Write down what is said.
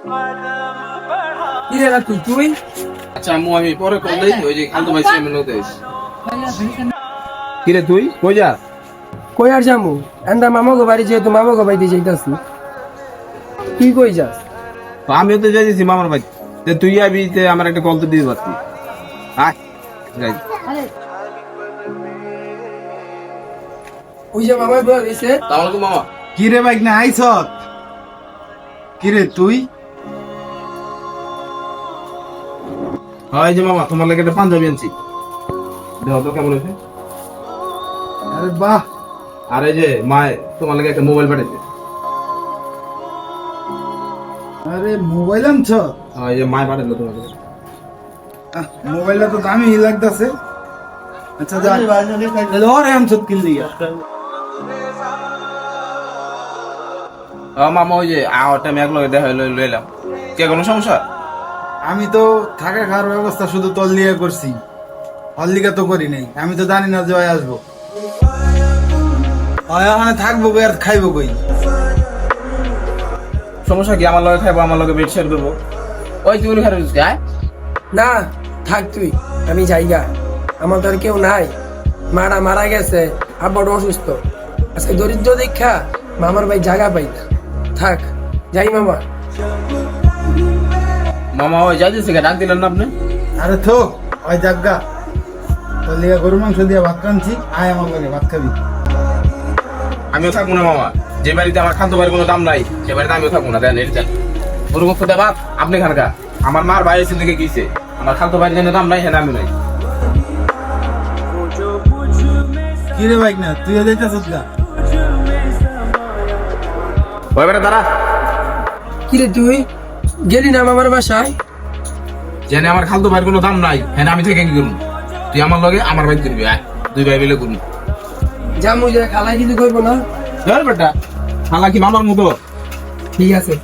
কি রে তুই তুই আচ্ছা আম্মু আমি পরে কল দেই, ওই যে খালতো ভাই সেমেন হতে এসে। কি রে তুই কই যা? কই আর যামু এন্দা মামাগো বাড়ি যেহেতু মামাগো বাড়িতে যাইতাছি। তুই কই যাস? আমিও তো যাইছি মামার ভাই, তুই আবি তে আমার একটা কল তো দিতে পারতি। আয় যাই। ওই যে মামাই বল এসে তাহলে তো মামা কি রে বাইক না আইছ? কি রে তুই? হয় যে মামা তোমার লাগে একটা পাঞ্জাবি আনছি, দেখো তো কেমন হয়েছে। আরে বাহ, আর এই যে মায় তোমার লাগে একটা মোবাইল পাঠাইছে। আরে মোবাইল আনছ? এই যে মায় পাঠাইলো তোমাকে। মোবাইলটা তো দামি লাগতেছে। আচ্ছা যা, তাহলে ওরে আনছ কি লিগা? মামা ওই যে আওয়ারটা আমি এক লগে দেখা লইলাম, কে কোনো সমস্যা? আমি তো থাকা খাওয়ার ব্যবস্থা শুধু তোর লিগে করছি, হল্লিকা তো করি নাই। আমি তো জানি না যে ওই আসবো, ওই ওখানে থাকবো কই আর খাইবো কই? সমস্যা কি? আমার লগে খাইবো, আমার লগে বেড শেয়ার করবো। ওই তুই উনি খারাপ আয়। না থাক তুই, আমি যাইগা। আমার তো আর কেউ নাই, মারা মারা গেছে, আব্বাটা অসুস্থ। আজকে দরিদ্র দীক্ষা মামার ভাই জায়গা পাই না। থাক যাই মামা। মামা ওই যাইতেছে, ডাক দিলেন না আপনি? আরে থো, ওই জাগা তোর লিগে গরু মাংস দিয়ে ভাত রাঁধছি, আয় আমার লগে ভাত খাবি। আমিও থাকবো না মামা, যে বাড়িতে আমার খাদ্য বাড়ির কোনো দাম নাই সে বাড়িতে আমিও থাকবো না। দেন এটা গরু মুখ দেবা আপনি খানকা। আমার মার বাইরে এসে দিকে গিয়েছে, আমার খাদ্য বাড়ির জন্য দাম নাই, হ্যাঁ আমি নাই। কি রে বাইক না তুই যাইতেছিস গা? ওই বেটা দাঁড়া, কি রে তুই গেলি না মামার বাসায়? জেনে আমার খাদ্য বাড়ির কোনো দাম নাই, হ্যাঁ আমি থেকে কি করবো? তুই আমার লগে আমার বাড়ি করবি, আয় দুই ভাই মিলে করবো। যামু যে খালাই কিছু করবো না। বেটা খালা কি মামার মতো? ঠিক আছে।